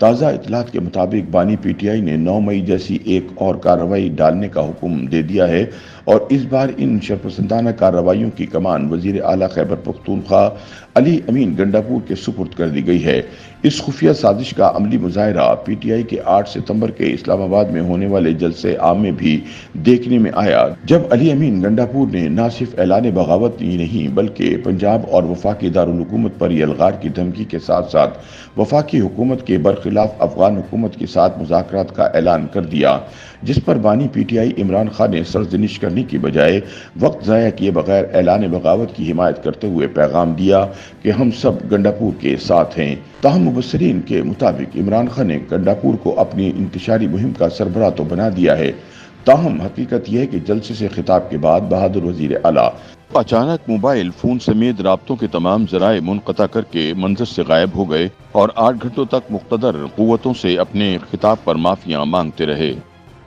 تازہ اطلاعات کے مطابق بانی پی ٹی آئی نے 9 مئی جیسی ایک اور کارروائی ڈالنے کا حکم دے دیا ہے اور اس بار ان شرپسندانہ کارروائیوں کی کمان وزیر اعلیٰ خیبر پختونخوا علی امین گنڈاپور کے سپرد کر دی گئی ہے۔ اس خفیہ سازش کا عملی مظاہرہ پی ٹی آئی کے 8 ستمبر کے اسلام آباد میں ہونے والے جلسے عام میں بھی دیکھنے میں آیا، جب علی امین گنڈاپور نے نہ صرف اعلان بغاوت ہی نہیں بلکہ پنجاب اور وفاقی دارالحکومت پر یلغار کی دھمکی کے ساتھ ساتھ وفاقی حکومت کے برخلاف افغان حکومت کے ساتھ مذاکرات کا اعلان کر دیا، جس پر بانی P T I Imran Khan نے سرزنش کرنے کی بجائے وقت ضائع کیے بغیر اعلان بغاوت کی حمایت کرتے ہوئے پیغام دیا کہ ہم سب گنڈاپور کے ساتھ ہیں۔ تاہم مبصرین کے مطابق عمران خان نے گنڈاپور کو اپنی انتشاری مہم کا سربراہ تو بنا دیا ہے، تاہم حقیقت یہ ہے کہ جلسے سے خطاب کے بعد بہادر وزیر اعلیٰ اچانک موبائل فون سمیت رابطوں کے تمام ذرائع منقطع کر کے منظر سے غائب ہو گئے اور 8 گھنٹوں تک مقتدر قوتوں سے اپنے خطاب پر معافیاں مانگتے رہے،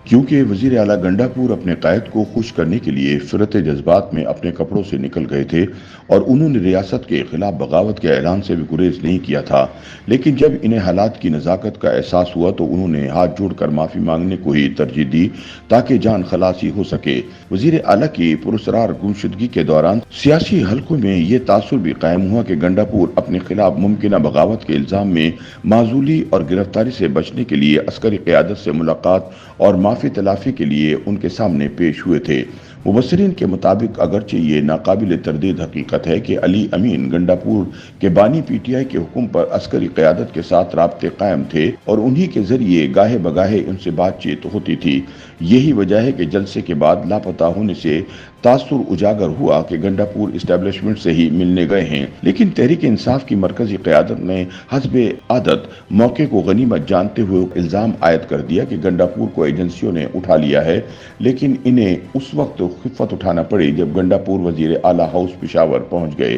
کیونکہ وزیر اعلیٰ گنڈاپور اپنے قائد کو خوش کرنے کے لیے فرط جذبات میں اپنے کپڑوں سے نکل گئے تھے اور انہوں نے ریاست کے خلاف بغاوت کے اعلان سے بھی گریز نہیں کیا تھا، لیکن جب انہیں حالات کی نزاکت کا احساس ہوا تو انہوں نے ہاتھ جوڑ کر معافی مانگنے کو ہی ترجیح دی تاکہ جان خلاصی ہو سکے۔ وزیر اعلیٰ کی پراسرار گمشدگی کے دوران سیاسی حلقوں میں یہ تاثر بھی قائم ہوا کہ گنڈاپور اپنے خلاف ممکنہ بغاوت کے الزام میں معزولی اور گرفتاری سے بچنے کے لیے عسکری قیادت سے ملاقات اور معافی تلافی کے لیے ان کے سامنے پیش ہوئے تھے۔ مبصرین کے مطابق اگرچہ یہ ناقابل تردید حقیقت ہے کہ علی امین گنڈاپور کے بانی پی ٹی آئی کے حکم پر عسکری قیادت کے ساتھ رابطے قائم تھے اور انہی کے ذریعے گاہے بگاہے ان سے بات چیت ہوتی تھی، یہی وجہ ہے کہ جلسے کے بعد لاپتہ ہونے سے تاثر اجاگر ہوا کہ گنڈاپور اسٹیبلشمنٹ سے ہی ملنے گئے ہیں، لیکن تحریک انصاف کی مرکزی قیادت نے حسب عادت موقع کو غنیمت جانتے ہوئے الزام عائد کر دیا کہ گنڈاپور کو ایجنسیوں نے اٹھا لیا ہے، لیکن انہیں اس وقت خفت اٹھانا پڑی جب گنڈاپور وزیر اعلیٰ ہاؤس پشاور پہنچ گئے۔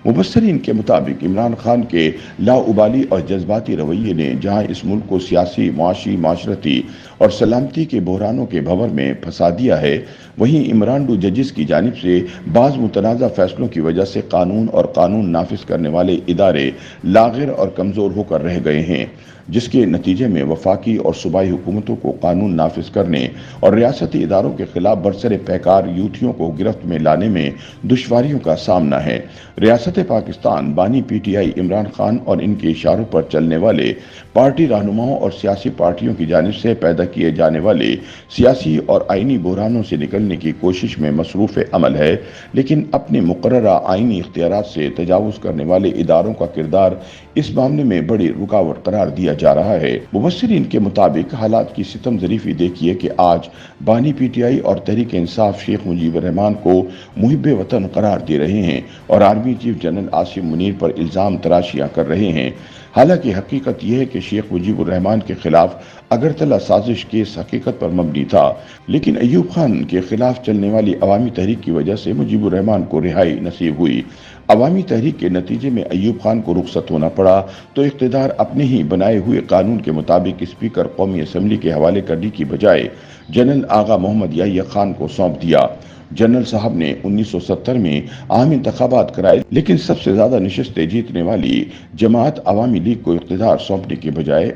مبصرین کے مطابق عمران خان کے لاابالی اور جذباتی رویے نے جہاں اس ملک کو سیاسی، معاشی، معاشرتی اور سلامتی کے بحرانوں کے بھنور میں پھنسا دیا ہے، وہیں عمران ججز کی جانب سے بعض متنازع فیصلوں کی وجہ سے قانون اور قانون نافذ کرنے والے ادارے لاغر اور کمزور ہو کر رہ گئے ہیں، جس کے نتیجے میں وفاقی اور صوبائی حکومتوں کو قانون نافذ کرنے اور ریاستی اداروں کے خلاف برسر پیکار یوتھیوں کو گرفت میں لانے میں دشواریوں کا سامنا ہے۔ ریاست پاکستان بانی P T I Imran Khan اور ان کے اشاروں پر چلنے والے پارٹی رہنماؤں اور سیاسی پارٹیوں کی جانب سے پیدا کیے جانے والے سیاسی اور آئینی بحرانوں سے نکلنے کی کوشش میں مصروف عمل ہے، لیکن اپنے مقررہ آئینی اختیارات سے تجاوز کرنے والے اداروں کا کردار اس معاملے میں بڑی رکاوٹ قرار دیا جا رہا ہے۔ مبصرین کے مطابق حالات کی ستم ظریفی دیکھیے کہ آج بانی پی ٹی آئی اور تحریک انصاف شیخ مجیب الرحمان کو محب وطن قرار دے رہے ہیں اور army chief general Asim Munir پر الزام تراشیاں کر رہے ہیں، حالانکہ حقیقت یہ ہے کہ شیخ مجیب الرحمان کے خلاف اگرتلہ سازش کیس حقیقت پر مبنی تھا، لیکن ایوب خان کے خلاف چلنے والی عوامی تحریک کی وجہ سے مجیب الرحمان کو رہائی نصیب ہوئی۔ عوامی تحریک کے نتیجے میں ایوب خان کو رخصت ہونا پڑا تو اقتدار اپنے ہی بنائے ہوئے قانون کے مطابق اسپیکر قومی اسمبلی کے حوالے کرنے کی بجائے جنرل آغا محمد یحییٰ خان کو سونپ دیا۔ جنرل صاحب نے 1970 میں عام انتخابات کرائے، لیکن سب سے زیادہ نشستیں جیتنے والی جماعت عوامی لیگ کو اقتدار سونپنے کے بجائے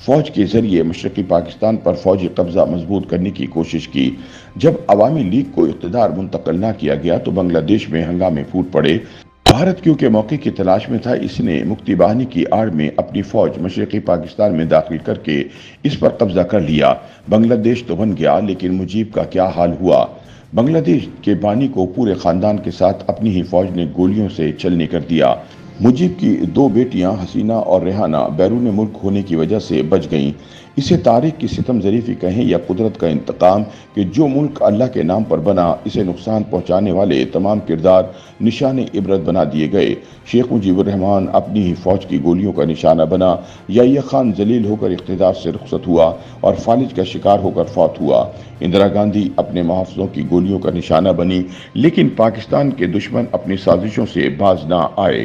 فوج کے ذریعے مشرقی پاکستان پر فوجی قبضہ مضبوط کرنے کی کوشش کی۔ جب عوامی لیگ کو اقتدار منتقل نہ کیا گیا تو بنگلہ دیش میں ہنگامے پھوٹ پڑے۔ بھارت کیونکہ موقع کی تلاش میں تھا، اس نے مکتی باہنی کی آڑ میں اپنی فوج مشرقی پاکستان میں داخل کر کے اس پر قبضہ کر لیا۔ بنگلہ دیش تو بن گیا، لیکن مجیب کا کیا حال ہوا؟ بنگلہ دیش کے بانی کو پورے خاندان کے ساتھ اپنی ہی فوج نے گولیوں سے چھلنی کر دیا۔ مجیب کی 2 بیٹیاں حسینہ اور ریحانہ بیرون ملک ہونے کی وجہ سے بچ گئیں۔ اسے تاریخ کی ستم ظریفی کہیں یا قدرت کا انتقام کہ جو ملک اللہ کے نام پر بنا، اسے نقصان پہنچانے والے تمام کردار نشان عبرت بنا دیے گئے۔ شیخ مجیب الرحمان اپنی ہی فوج کی گولیوں کا نشانہ بنا، یحییٰ خان ذلیل ہو کر اقتدار سے رخصت ہوا اور فالج کا شکار ہو کر فوت ہوا۔ اندرا گاندھی اپنے محافظوں کی گولیوں کا نشانہ بنی، لیکن پاکستان کے دشمن اپنی سازشوں سے باز نہ آئے